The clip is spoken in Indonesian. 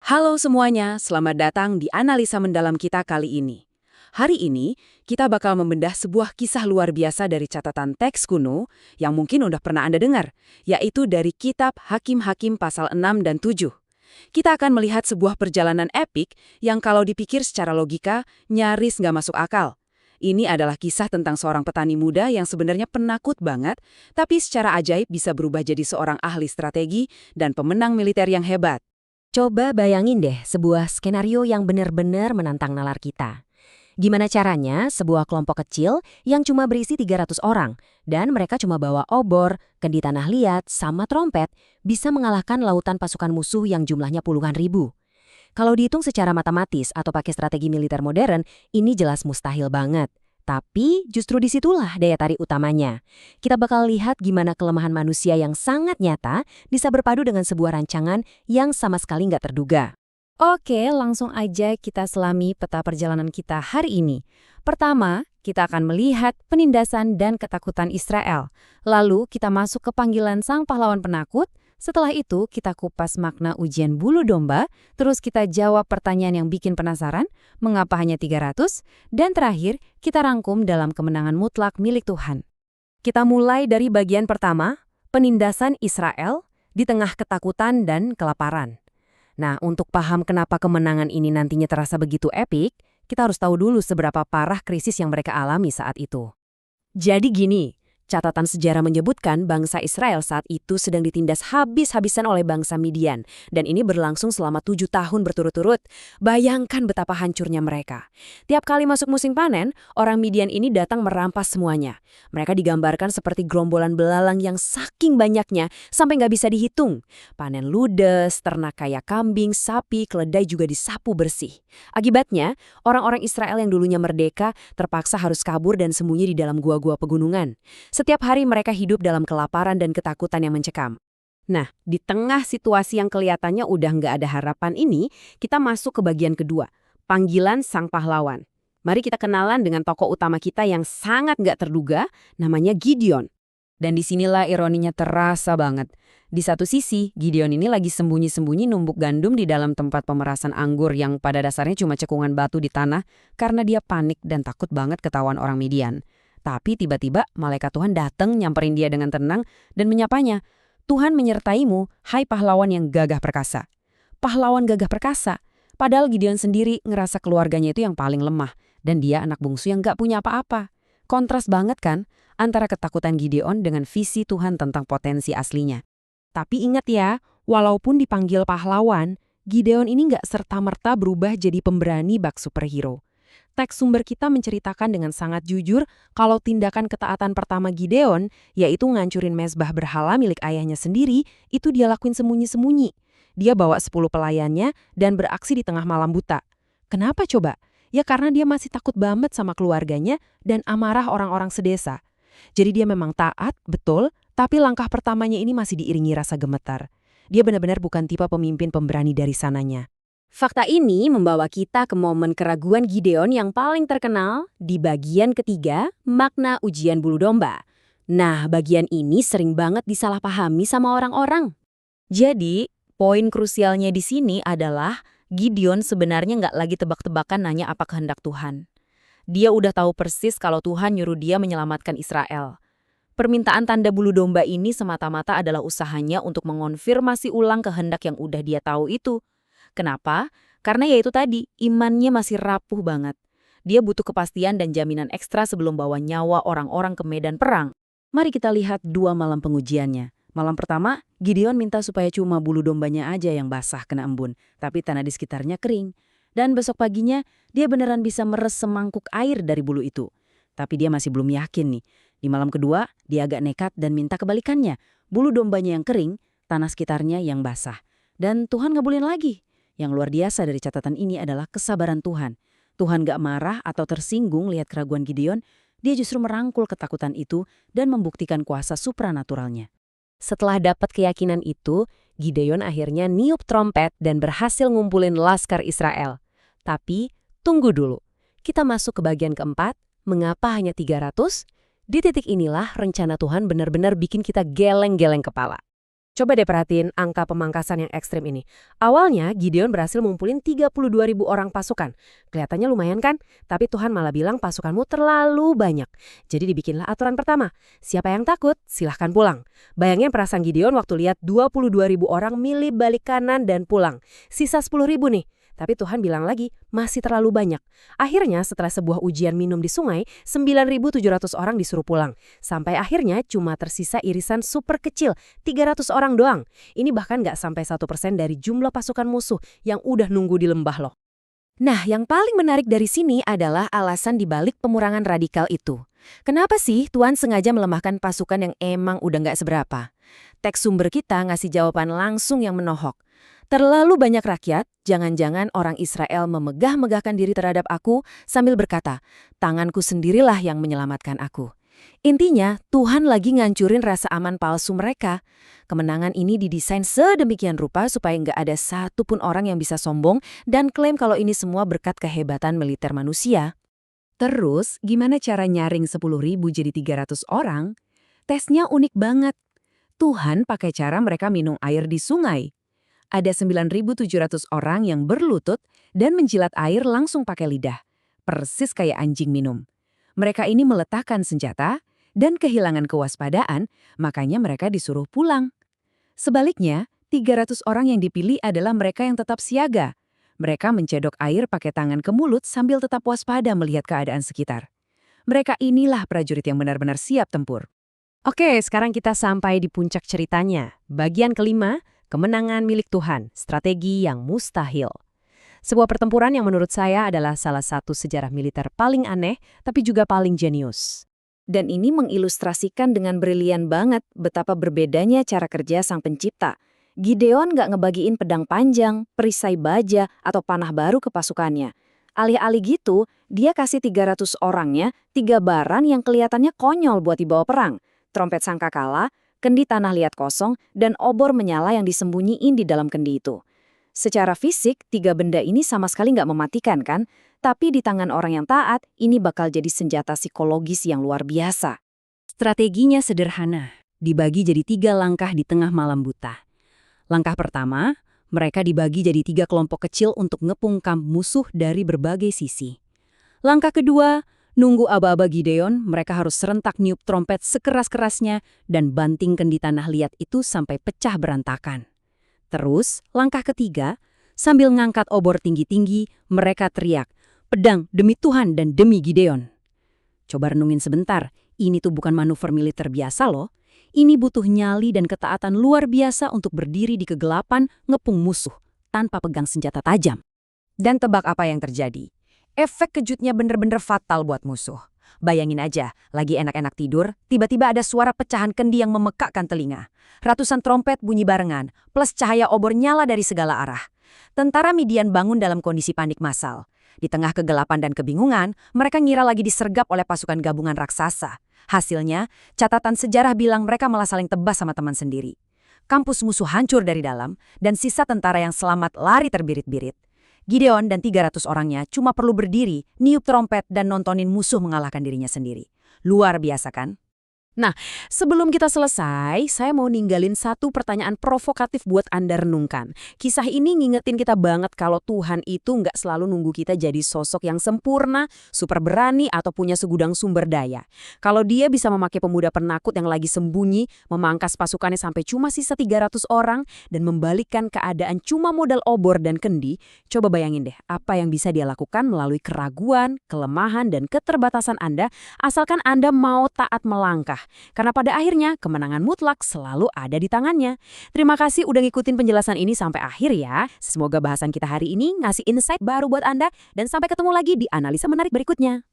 Halo semuanya, selamat datang di Analisa Mendalam kita kali ini. Hari ini, kita bakal membedah sebuah kisah luar biasa dari catatan teks kuno yang mungkin udah pernah Anda dengar, yaitu dari kitab Hakim-Hakim pasal 6 dan 7. Kita akan melihat sebuah perjalanan epik yang kalau dipikir secara logika, nyaris nggak masuk akal. Ini adalah kisah tentang seorang petani muda yang sebenarnya penakut banget, tapi secara ajaib bisa berubah jadi seorang ahli strategi dan pemenang militer yang hebat. Coba bayangin deh sebuah skenario yang benar-benar menantang nalar kita. Gimana caranya sebuah kelompok kecil yang cuma berisi 300 orang dan mereka cuma bawa obor, kendi tanah liat, sama trompet bisa mengalahkan lautan pasukan musuh yang jumlahnya puluhan ribu. Kalau dihitung secara matematis atau pakai strategi militer modern, ini jelas mustahil banget. Tapi justru disitulah daya tarik utamanya. Kita bakal lihat gimana kelemahan manusia yang sangat nyata bisa berpadu dengan sebuah rancangan yang sama sekali nggak terduga. Oke, langsung aja kita selami peta perjalanan kita hari ini. Pertama, kita akan melihat penindasan dan ketakutan Israel. Lalu kita masuk ke panggilan sang pahlawan penakut. Setelah itu, kita kupas makna ujian bulu domba, terus kita jawab pertanyaan yang bikin penasaran, mengapa hanya 300, dan terakhir, kita rangkum dalam kemenangan mutlak milik Tuhan. Kita mulai dari bagian pertama, penindasan Israel di tengah ketakutan dan kelaparan. Nah, untuk paham kenapa kemenangan ini nantinya terasa begitu epik, kita harus tahu dulu seberapa parah krisis yang mereka alami saat itu. Jadi gini, catatan sejarah menyebutkan bangsa Israel saat itu sedang ditindas habis-habisan oleh bangsa Midian, dan ini berlangsung selama 7 tahun berturut-turut. Bayangkan betapa hancurnya mereka. Tiap kali masuk musim panen, orang Midian ini datang merampas semuanya. Mereka digambarkan seperti gerombolan belalang yang saking banyaknya sampai nggak bisa dihitung. Panen ludes, ternak kayak kambing, sapi, keledai juga disapu bersih. Akibatnya, orang-orang Israel yang dulunya merdeka terpaksa harus kabur dan sembunyi di dalam gua-gua pegunungan. Setiap hari mereka hidup dalam kelaparan dan ketakutan yang mencekam. Nah, di tengah situasi yang kelihatannya udah nggak ada harapan ini, kita masuk ke bagian kedua, panggilan sang pahlawan. Mari kita kenalan dengan tokoh utama kita yang sangat nggak terduga, namanya Gideon. Dan disinilah ironinya terasa banget. Di satu sisi, Gideon ini lagi sembunyi-sembunyi numbuk gandum di dalam tempat pemerasan anggur yang pada dasarnya cuma cekungan batu di tanah karena dia panik dan takut banget ketahuan orang Midian. Tapi tiba-tiba malaikat Tuhan datang nyamperin dia dengan tenang dan menyapanya. Tuhan menyertaimu, hai pahlawan yang gagah perkasa. Pahlawan gagah perkasa. Padahal Gideon sendiri ngerasa keluarganya itu yang paling lemah. Dan dia anak bungsu yang gak punya apa-apa. Kontras banget kan antara ketakutan Gideon dengan visi Tuhan tentang potensi aslinya. Tapi ingat ya, walaupun dipanggil pahlawan, Gideon ini gak serta-merta berubah jadi pemberani bak superhero. Teks sumber kita menceritakan dengan sangat jujur kalau tindakan ketaatan pertama Gideon, yaitu ngancurin mezbah berhala milik ayahnya sendiri, itu dia lakuin sembunyi-sembunyi. Dia bawa 10 pelayannya dan beraksi di tengah malam buta. Kenapa coba? Ya karena dia masih takut banget sama keluarganya dan amarah orang-orang sedesa. Jadi dia memang taat, betul, tapi langkah pertamanya ini masih diiringi rasa gemetar. Dia benar-benar bukan tipe pemimpin pemberani dari sananya. Fakta ini membawa kita ke momen keraguan Gideon yang paling terkenal di bagian ketiga, makna ujian bulu domba. Nah, bagian ini sering banget disalahpahami sama orang-orang. Jadi, poin krusialnya di sini adalah Gideon sebenarnya nggak lagi tebak-tebakan nanya apa kehendak Tuhan. Dia udah tahu persis kalau Tuhan nyuruh dia menyelamatkan Israel. Permintaan tanda bulu domba ini semata-mata adalah usahanya untuk mengonfirmasi ulang kehendak yang udah dia tahu itu. Kenapa? Karena ya itu tadi, imannya masih rapuh banget. Dia butuh kepastian dan jaminan ekstra sebelum bawa nyawa orang-orang ke medan perang. Mari kita lihat 2 malam pengujiannya. Malam pertama, Gideon minta supaya cuma bulu dombanya aja yang basah kena embun, tapi tanah di sekitarnya kering. Dan besok paginya, dia beneran bisa meres semangkuk air dari bulu itu. Tapi dia masih belum yakin nih. Di malam kedua, dia agak nekat dan minta kebalikannya. Bulu dombanya yang kering, tanah sekitarnya yang basah. Dan Tuhan ngabulin lagi. Yang luar biasa dari catatan ini adalah kesabaran Tuhan. Tuhan gak marah atau tersinggung lihat keraguan Gideon, dia justru merangkul ketakutan itu dan membuktikan kuasa supranaturalnya. Setelah dapat keyakinan itu, Gideon akhirnya niup trompet dan berhasil ngumpulin laskar Israel. Tapi, tunggu dulu. Kita masuk ke bagian keempat, mengapa hanya 300? Di titik inilah rencana Tuhan benar-benar bikin kita geleng-geleng kepala. Coba deh perhatiin angka pemangkasan yang ekstrim ini. Awalnya Gideon berhasil ngumpulin 32.000 orang pasukan. Kelihatannya lumayan kan? Tapi Tuhan malah bilang pasukanmu terlalu banyak. Jadi dibikinlah aturan pertama. Siapa yang takut, silahkan pulang. Bayangin perasaan Gideon waktu lihat 22.000 orang milih balik kanan dan pulang. Sisa 10.000 nih. Tapi Tuhan bilang lagi, masih terlalu banyak. Akhirnya setelah sebuah ujian minum di sungai, 9.700 orang disuruh pulang. Sampai akhirnya cuma tersisa irisan super kecil, 300 orang doang. Ini bahkan nggak sampai 1% dari jumlah pasukan musuh yang udah nunggu di lembah loh. Nah, yang paling menarik dari sini adalah alasan dibalik pemurangan radikal itu. Kenapa sih Tuhan sengaja melemahkan pasukan yang emang udah nggak seberapa? Teks sumber kita ngasih jawaban langsung yang menohok. Terlalu banyak rakyat, jangan-jangan orang Israel memegah-megahkan diri terhadap aku sambil berkata, tanganku sendirilah yang menyelamatkan aku. Intinya, Tuhan lagi ngancurin rasa aman palsu mereka. Kemenangan ini didesain sedemikian rupa supaya nggak ada satupun orang yang bisa sombong dan klaim kalau ini semua berkat kehebatan militer manusia. Terus, gimana cara nyaring 10.000 jadi 300 orang? Tesnya unik banget. Tuhan pakai cara mereka minum air di sungai. Ada 9.700 orang yang berlutut dan menjilat air langsung pakai lidah. Persis kayak anjing minum. Mereka ini meletakkan senjata dan kehilangan kewaspadaan, makanya mereka disuruh pulang. Sebaliknya, 300 orang yang dipilih adalah mereka yang tetap siaga. Mereka mencedok air pakai tangan ke mulut sambil tetap waspada melihat keadaan sekitar. Mereka inilah prajurit yang benar-benar siap tempur. Oke, sekarang kita sampai di puncak ceritanya. Bagian kelima, kemenangan milik Tuhan, strategi yang mustahil. Sebuah pertempuran yang menurut saya adalah salah satu sejarah militer paling aneh, tapi juga paling jenius. Dan ini mengilustrasikan dengan brilian banget betapa berbedanya cara kerja sang pencipta. Gideon nggak ngebagiin pedang panjang, perisai baja, atau panah baru ke pasukannya. Alih-alih gitu, dia kasih 300 orangnya 3 barang yang kelihatannya konyol buat dibawa perang. Trompet sangkakala, kendi tanah liat kosong, dan obor menyala yang disembunyiin di dalam kendi itu. Secara fisik, 3 benda ini sama sekali nggak mematikan kan? Tapi di tangan orang yang taat, ini bakal jadi senjata psikologis yang luar biasa. Strateginya sederhana, dibagi jadi 3 langkah di tengah malam buta. Langkah pertama, mereka dibagi jadi 3 kelompok kecil untuk ngepungkam musuh dari berbagai sisi. Langkah kedua, nunggu aba-aba Gideon, mereka harus serentak niup trompet sekeras-kerasnya dan bantingkan di tanah liat itu sampai pecah berantakan. Terus, langkah ketiga, sambil ngangkat obor tinggi-tinggi, mereka teriak, pedang demi Tuhan dan demi Gideon. Coba renungin sebentar, ini tuh bukan manuver militer biasa loh. Ini butuh nyali dan ketaatan luar biasa untuk berdiri di kegelapan ngepung musuh tanpa pegang senjata tajam. Dan tebak apa yang terjadi? Efek kejutnya bener-bener fatal buat musuh. Bayangin aja, lagi enak-enak tidur, tiba-tiba ada suara pecahan kendi yang memekakkan telinga. Ratusan trompet bunyi barengan, plus cahaya obor nyala dari segala arah. Tentara Midian bangun dalam kondisi panik massal. Di tengah kegelapan dan kebingungan, mereka ngira lagi disergap oleh pasukan gabungan raksasa. Hasilnya, catatan sejarah bilang mereka malah saling tebas sama teman sendiri. Kampus musuh hancur dari dalam, dan sisa tentara yang selamat lari terbirit-birit. Gideon dan 300 orangnya cuma perlu berdiri, niup trompet, dan nontonin musuh mengalahkan dirinya sendiri. Luar biasa kan? Nah, sebelum kita selesai, saya mau ninggalin satu pertanyaan provokatif buat Anda renungkan. Kisah ini ngingetin kita banget kalau Tuhan itu nggak selalu nunggu kita jadi sosok yang sempurna, super berani, atau punya segudang sumber daya. Kalau Dia bisa memakai pemuda penakut yang lagi sembunyi, memangkas pasukannya sampai cuma sisa 300 orang, dan membalikkan keadaan cuma modal obor dan kendi, coba bayangin deh apa yang bisa Dia lakukan melalui keraguan, kelemahan, dan keterbatasan Anda, asalkan Anda mau taat melangkah. Karena pada akhirnya kemenangan mutlak selalu ada di tangannya. Terima kasih udah ngikutin penjelasan ini sampai akhir ya. Semoga bahasan kita hari ini ngasih insight baru buat Anda dan sampai ketemu lagi di analisa menarik berikutnya.